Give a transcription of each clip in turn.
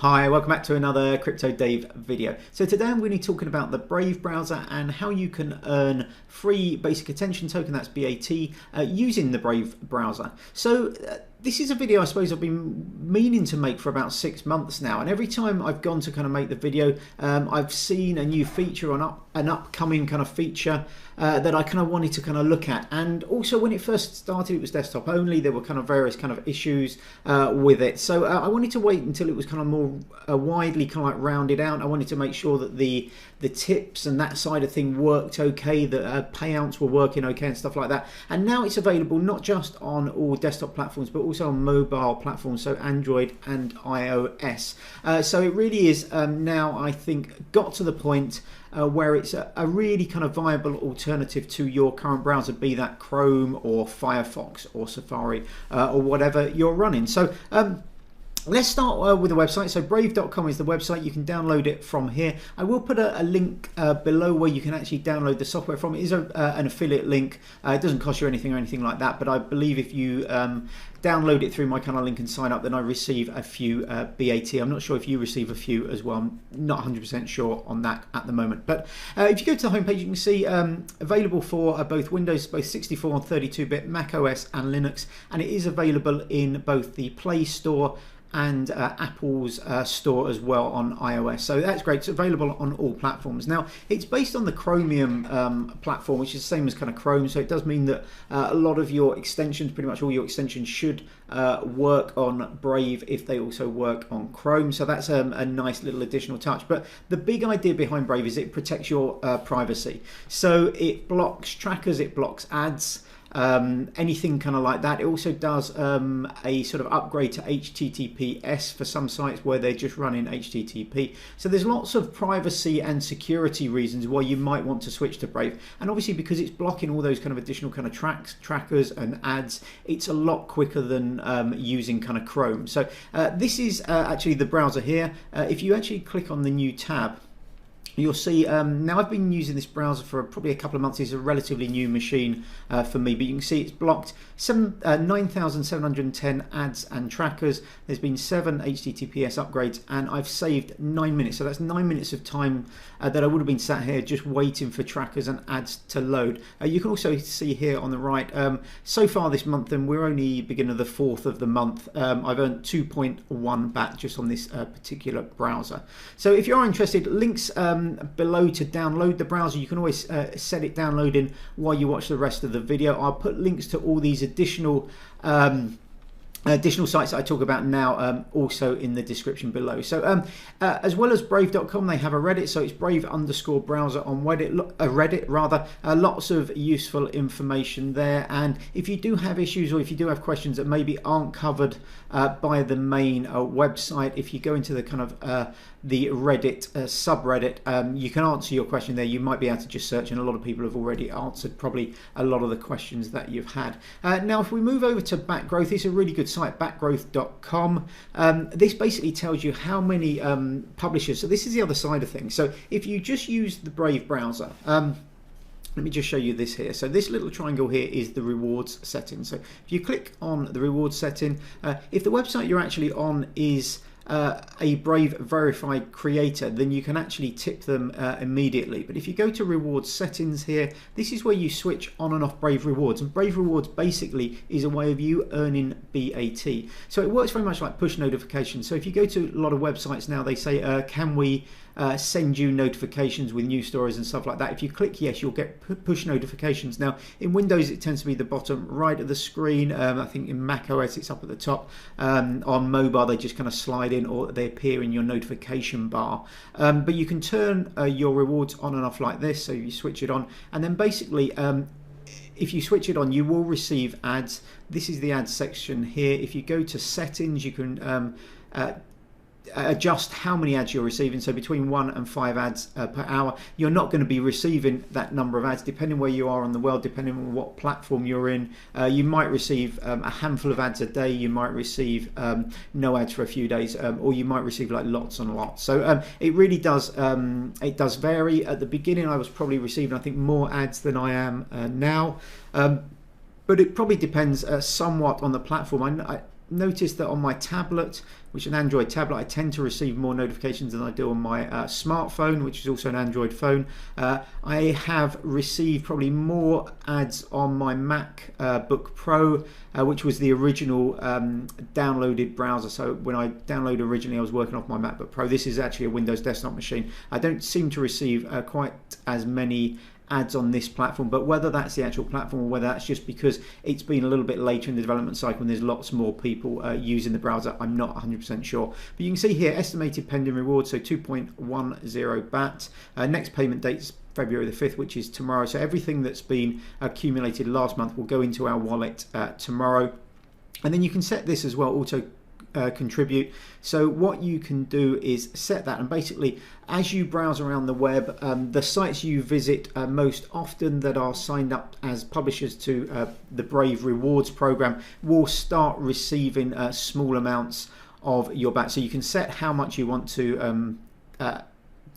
Hi, welcome back to another Crypto Dave video. So today I'm going to be talking about the Brave browser and how you can earn free basic attention token, that's BAT, using the Brave browser. So this is a video I suppose I've been meaning to make for about 6 months now, and every time I've gone to kind of make the video, I've seen a new feature on an upcoming kind of feature that I kind of wanted to kind of look at. And also when it first started, it was desktop only. There were kind of various kind of issues with it, so I wanted to wait until it was kind of more widely kind of like rounded out. I wanted to make sure that the tips and that side of thing worked okay, that payouts were working okay and stuff like that. And now it's available not just on all desktop platforms but also on mobile platforms, so Android and iOS. So it really is now, I think, got to the point where it's a really kind of viable alternative to your current browser, be that Chrome or Firefox or Safari or whatever you're running. So let's start with the website. So brave.com is the website. You can download it from here. I will put a link below where you can actually download the software from. It is an affiliate link. It doesn't cost you anything or anything like that, but I believe if you download it through my kind of link and sign up, then I receive a few BAT. I'm not sure if you receive a few as well. I'm not 100% sure on that at the moment. But if you go to the homepage, you can see available for both Windows, both 64 and 32-bit, Mac OS and Linux, and it is available in both the Play Store and Apple's store as well on iOS. So that's great. It's available on all platforms. Now, it's based on the Chromium platform, which is the same as kind of Chrome. So it does mean that a lot of your extensions, pretty much all your extensions, should work on Brave if they also work on Chrome. So that's a nice little additional touch. But the big idea behind Brave is it protects your privacy. So it blocks trackers, it blocks ads, anything kind of like that. It also does a sort of upgrade to HTTPS for some sites where they're just running HTTP. So there's lots of privacy and security reasons why you might want to switch to Brave. And obviously because it's blocking all those kind of additional kind of trackers and ads, it's a lot quicker than using kind of Chrome. So this is actually the browser here. If you actually click on the new tab, you'll see now I've been using this browser for probably a couple of months. It's a relatively new machine for me, but you can see it's blocked 9,710 ads and trackers. There's been 7 HTTPS upgrades, and I've saved 9 minutes. So that's 9 minutes of time that I would have been sat here just waiting for trackers and ads to load. You can also see here on the right, so far this month, and we're only beginning of the 4th of the month, I've earned 2.1 BAT just on this particular browser. So if you are interested, links below to download the browser. You can always set it downloading while you watch the rest of the video. I'll put links to all these additional sites that I talk about now also in the description below. So as well as brave.com, they have a Reddit, so it's brave_browser on Reddit rather. Lots of useful information there, and if you do have issues or if you do have questions that maybe aren't covered by the main website, if you go into the kind of the Reddit subreddit, you can answer your question there. You might be able to just search, and a lot of people have already answered probably a lot of the questions that you've had. Now if we move over to Backgrowth, it's a really good site, backgrowth.com. This basically tells you how many publishers. So this is the other side of things. So if you just use the Brave browser, let me just show you this here. So this little triangle here is the rewards setting. So if you click on the rewards setting, if the website you're actually on is a Brave verified creator, then you can actually tip them immediately. But if you go to rewards settings here, this is where you switch on and off Brave rewards, and Brave rewards basically is a way of you earning BAT. So it works very much like push notifications. So if you go to a lot of websites now, they say can we send you notifications with news stories and stuff like that. If you click yes, you'll get push notifications. Now in Windows it tends to be the bottom right of the screen. I think in Mac OS it's up at the top. On mobile they just kind of slide in, or they appear in your notification bar. But you can turn your rewards on and off like this. So you switch it on, and then basically if you switch it on, you will receive ads. This is the ads section here. If you go to settings, you can adjust how many ads you're receiving. So between 1 and 5 ads per hour. You're not going to be receiving that number of ads depending where you are in the world, depending on what platform you're in. You might receive a handful of ads a day, you might receive no ads for a few days, or you might receive like lots and lots. So it really does vary. At the beginning I was probably receiving, I think, more ads than I am now, but it probably depends somewhat on the platform. noticed that on my tablet, which is an Android tablet, I tend to receive more notifications than I do on my smartphone, which is also an Android phone. I have received probably more ads on my MacBook Pro, which was the original downloaded browser. So when I downloaded originally, I was working off my MacBook Pro. This is actually a Windows desktop machine. I don't seem to receive quite as many ads on this platform, but whether that's the actual platform or whether that's just because it's been a little bit later in the development cycle and there's lots more people using the browser, I'm not 100% sure. But you can see here estimated pending rewards, so 2.10 BAT. Next payment date is February the 5th, which is tomorrow. So everything that's been accumulated last month will go into our wallet tomorrow. And then you can set this as well, auto contribute. So what you can do is set that, and basically as you browse around the web, the sites you visit most often that are signed up as publishers to the Brave Rewards program will start receiving small amounts of your BAT. So you can set how much you want to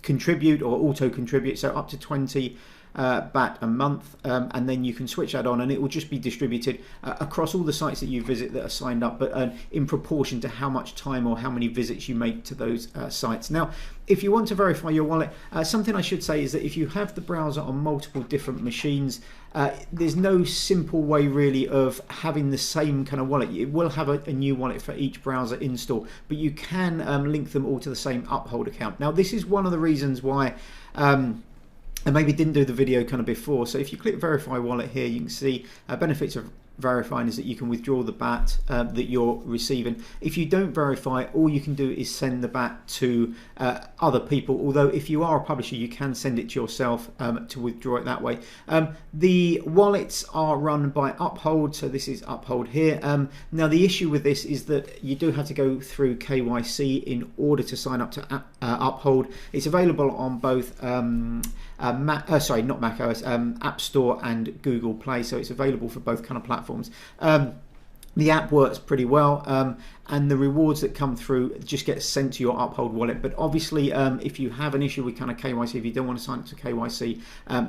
contribute or auto contribute, so up to 20 BAT a month, and then you can switch that on and it will just be distributed across all the sites that you visit that are signed up, but in proportion to how much time or how many visits you make to those sites. Now, if you want to verify your wallet, something I should say is that if you have the browser on multiple different machines, there's no simple way really of having the same kind of wallet. It will have a new wallet for each browser install, but you can link them all to the same Uphold account. Now, this is one of the reasons why I maybe didn't do the video kind of before. So if you click verify wallet here, you can see benefits of verifying is that you can withdraw the BAT that you're receiving. If you don't verify, all you can do is send the BAT to other people, although if you are a publisher you can send it to yourself to withdraw it that way. The wallets are run by Uphold, so this is Uphold here. Now the issue with this is that you do have to go through KYC in order to sign up to Uphold. It's available on both not Mac OS, App Store and Google Play, so it's available for both kind of platforms. The app works pretty well, and the rewards that come through just get sent to your Uphold wallet. But obviously, if you have an issue with kind of KYC, if you don't want to sign up to KYC,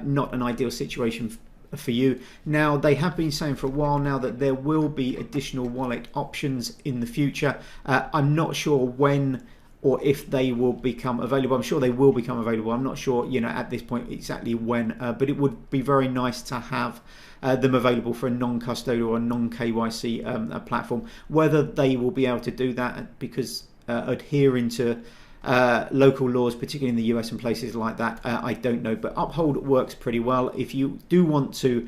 not an ideal situation for you. Now, they have been saying for a while now that there will be additional wallet options in the future. I'm not sure when or if they will become available. I'm sure they will become available. I'm not sure, at this point exactly when, but it would be very nice to have them available for a non-custodial or non-KYC platform. Whether they will be able to do that, because adhering to local laws, particularly in the US and places like that, I don't know, but Uphold works pretty well. If you do want to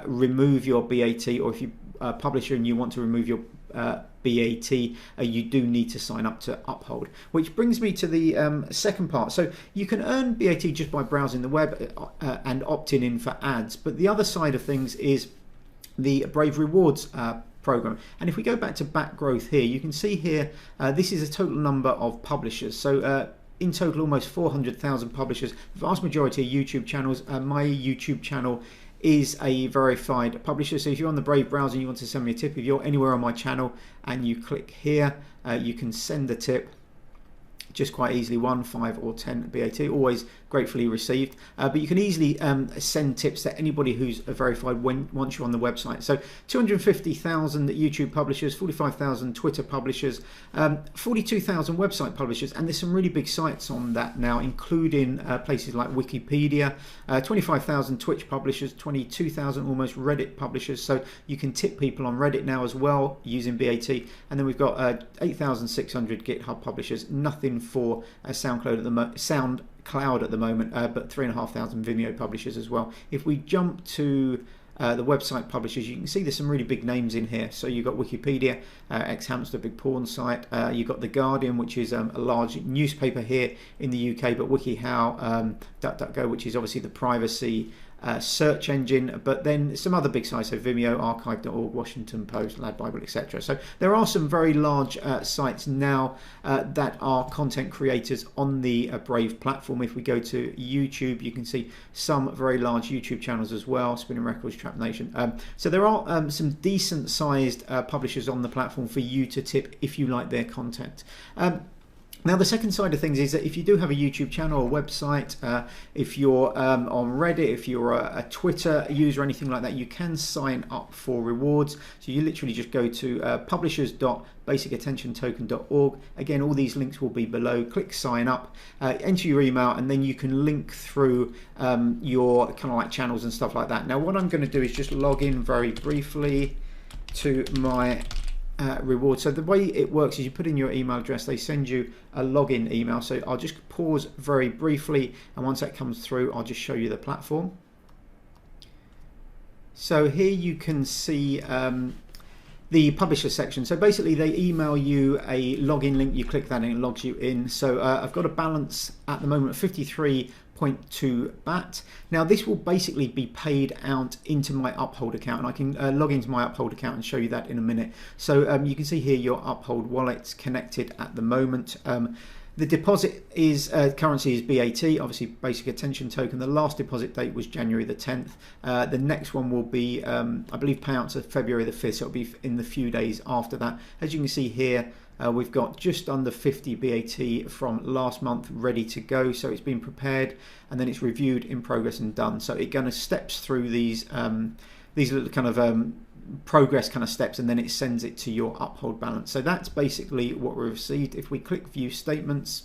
remove your BAT, or if you publisher and you want to remove your BAT, you do need to sign up to Uphold. Which brings me to the second part. So you can earn BAT just by browsing the web and opting in for ads, but the other side of things is the Brave Rewards program. And if we go back to back growth here, you can see here this is a total number of publishers. So in total, almost 400,000 publishers. The vast majority are YouTube channels. My YouTube channel is a verified publisher, so if you're on the Brave browser and you want to send me a tip, if you're anywhere on my channel and you click here, you can send a tip just quite easily, 1, 5 or 10 BAT, always gratefully received. But you can easily send tips to anybody who's verified once you're on the website. So 250,000 YouTube publishers, 45,000 Twitter publishers, 42,000 website publishers, and there's some really big sites on that now, including places like Wikipedia, 25,000 Twitch publishers, 22,000 almost Reddit publishers. So you can tip people on Reddit now as well using BAT, and then we've got 8,600 GitHub publishers. Nothing for SoundCloud at the moment, but 3,500 Vimeo publishers as well. If we jump to the website publishers, you can see there's some really big names in here. So you've got Wikipedia, X-Hamster, big porn site. You've got The Guardian, which is a large newspaper here in the UK, but WikiHow, DuckDuckGo, which is obviously the privacy search engine, but then some other big sites, so Vimeo, Archive.org, Washington Post, Lad Bible, etc. So there are some very large sites now that are content creators on the Brave platform. If we go to YouTube, you can see some very large YouTube channels as well, Spinning Records, Trap Nation. So there are some decent sized publishers on the platform for you to tip if you like their content. Now, the second side of things is that if you do have a YouTube channel or website, if you're on Reddit, if you're a Twitter user or anything like that, you can sign up for rewards. So you literally just go to publishers.basicattentiontoken.org. Again, all these links will be below. Click sign up, enter your email, and then you can link through your kind of like channels and stuff like that. Now, what I'm going to do is just log in very briefly to my reward. So the way it works is you put in your email address, they send you a login email. So I'll just pause very briefly, and once that comes through, I'll just show you the platform. So here you can see the publisher section. So basically they email you a login link, you click that and it logs you in. So I've got a balance at the moment of 53.2 BAT. Now this will basically be paid out into my Uphold account, and I can log into my Uphold account and show you that in a minute. So you can see here your Uphold wallet's connected at the moment. The deposit is currency is BAT, obviously basic attention token. The last deposit date was January the 10th. The next one will be, I believe, payouts are February the 5th, so it'll be in the few days after that. As you can see here, we've got just under 50 BAT from last month ready to go. So it's been prepared, and then it's reviewed, in progress, and done. So it kind of steps through these little kind of progress kind of steps, and then it sends it to your Uphold balance. So that's basically what we received. If we click view statements,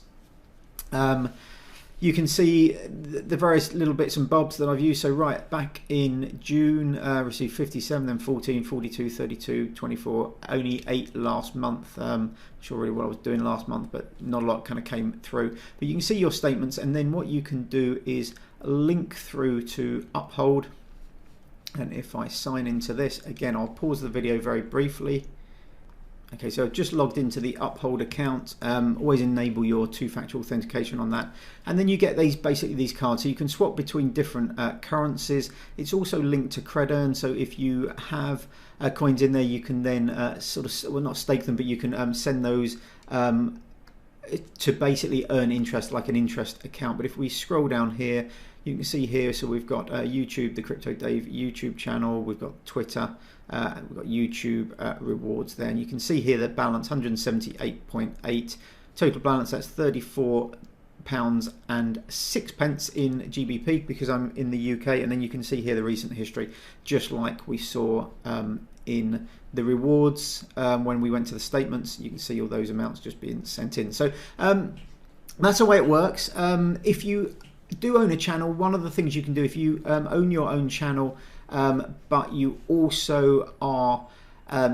you can see the various little bits and bobs that I've used. So right back in June, received 57, then 14, 42, 32, 24, only 8 last month. Not sure really what I was doing last month, but not a lot kind of came through. But you can see your statements, and then what you can do is link through to Uphold. And if I sign into this, again, I'll pause the video very briefly. Okay, so I've just logged into the Uphold account. Always enable your two-factor authentication on that. And then you get basically these cards. So you can swap between different currencies. It's also linked to Credern. So if you have coins in there, you can then sort of, well, not stake them, but you can send those to basically earn interest, like an interest account. But if we scroll down here, you can see here, so we've got YouTube, the Crypto Dave YouTube channel, we've got Twitter, we've got YouTube rewards there, and you can see here the balance 178.8, total balance that's £34.06 in GBP because I'm in the UK, and then you can see here the recent history, just like we saw in the rewards when we went to the statements. You can see all those amounts just being sent in. So that's the way it works. If you do own a channel, one of the things you can do if you own your own channel, but you also are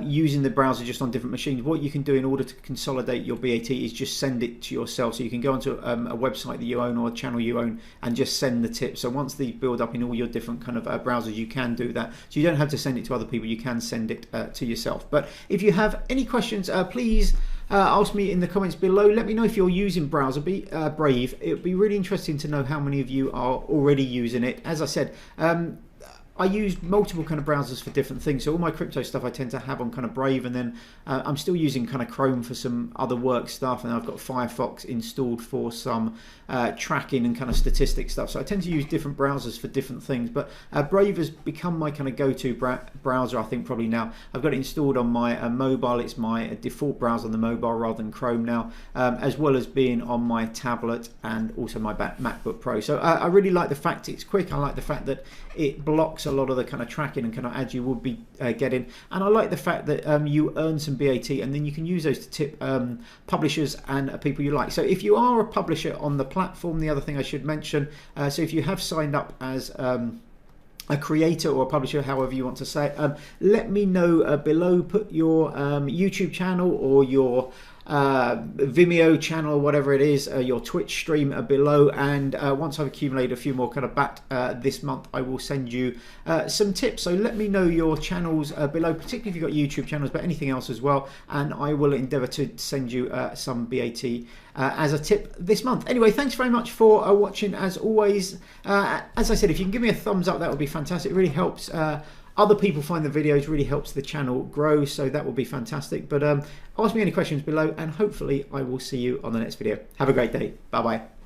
using the browser just on different machines, what you can do in order to consolidate your BAT is just send it to yourself. So you can go onto a website that you own or a channel you own and just send the tips. So once they build up in all your different kind of browsers, you can do that. So you don't have to send it to other people, you can send it to yourself. But if you have any questions, please ask me in the comments below. Let me know if you're using browser Brave. It would be really interesting to know how many of you are already using it. As I said, I use multiple kind of browsers for different things. So all my crypto stuff I tend to have on kind of Brave, and then I'm still using kind of Chrome for some other work stuff, and I've got Firefox installed for some tracking and kind of statistic stuff. So I tend to use different browsers for different things, but Brave has become my kind of go-to browser, I think, probably now. I've got it installed on my mobile. It's my default browser on the mobile rather than Chrome now, as well as being on my tablet and also my MacBook Pro. So I really like the fact it's quick. I like the fact that it blocks a lot of the kind of tracking and kind of ads you would be getting, and I like the fact that you earn some BAT and then you can use those to tip publishers and people you like. So if you are a publisher on the platform, the other thing I should mention, so if you have signed up as a creator or a publisher, however you want to say it, let me know below. Put your YouTube channel or your Vimeo channel, whatever it is, your Twitch stream below, and once I've accumulated a few more kind of BAT this month, I will send you some tips. So let me know your channels below, particularly if you've got YouTube channels, but anything else as well, and I will endeavor to send you some BAT as a tip this month. Anyway, thanks very much for watching as always. As I said, if you can give me a thumbs up, that would be fantastic. It really helps other people find the videos, really helps the channel grow, so that would be fantastic. But ask me any questions below, and hopefully I will see you on the next video. Have a great day. Bye bye.